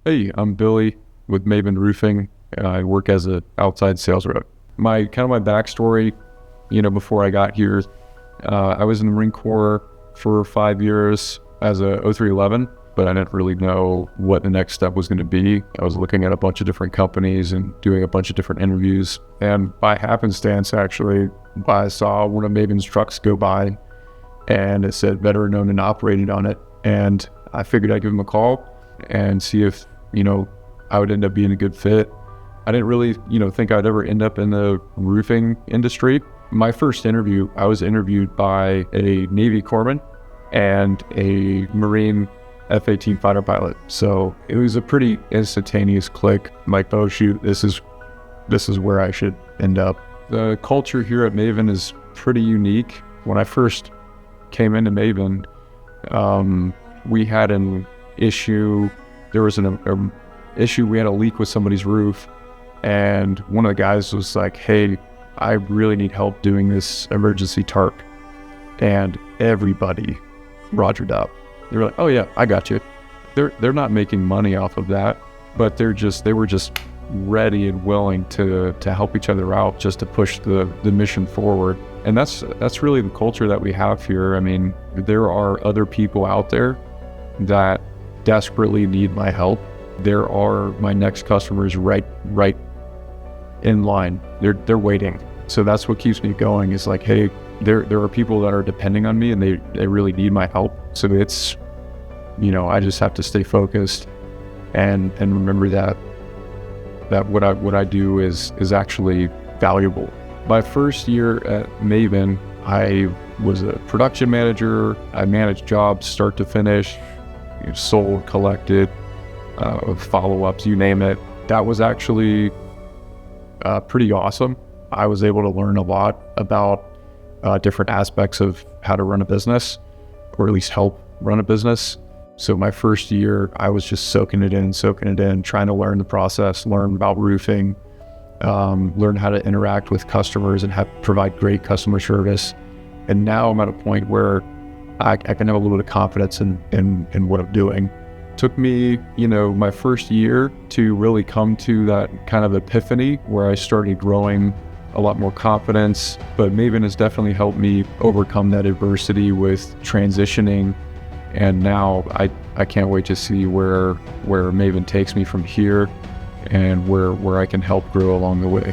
Hey, I'm Billy with Maven Roofing. I work as an outside sales rep. My backstory, before I got here, I was in the Marine Corps for 5 years as a 0311, but I didn't really know what the next step was going to be. I was looking at a bunch of different companies and doing a bunch of different interviews. And by happenstance, actually, I saw one of Maven's trucks go by and it said veteran owned and operated on it. And I figured I'd give him a call and see if, I would end up being a good fit. I didn't really, think I'd ever end up in the roofing industry. My first interview, I was interviewed by a Navy corpsman and a Marine F-18 fighter pilot. So it was a pretty instantaneous click. I'm like, oh shoot, this is where I should end up. The culture here at Maven is pretty unique. When I first came into Maven, we had an issue. There was an issue. We had a leak with somebody's roof, and one of the guys was like, "Hey, I really need help doing this emergency tarp." And everybody rogered up. They were like, "Oh yeah, I got you." They're not making money off of that, but they were just ready and willing to help each other out, just to push the mission forward. And that's really the culture that we have here. I mean, there are other people out there that desperately need my help. There are my next customers right in line. They're waiting. So that's what keeps me going, is like, hey, there are people that are depending on me and they really need my help. So it's, I just have to stay focused and remember that what I do is actually valuable. My first year at Maven, I was a production manager. I managed jobs start to finish, sold, collected, follow-ups, you name it. That was actually pretty awesome. I was able to learn a lot about different aspects of how to run a business, or at least help run a business. So my first year, I was just soaking it in, trying to learn the process, learn about roofing, learn how to interact with customers and provide great customer service. And now I'm at a point where I can have a little bit of confidence in what I'm doing. It took me, my first year to really come to that kind of epiphany where I started growing a lot more confidence. But Maven has definitely helped me overcome that adversity with transitioning. And now I can't wait to see where Maven takes me from here and where I can help grow along the way.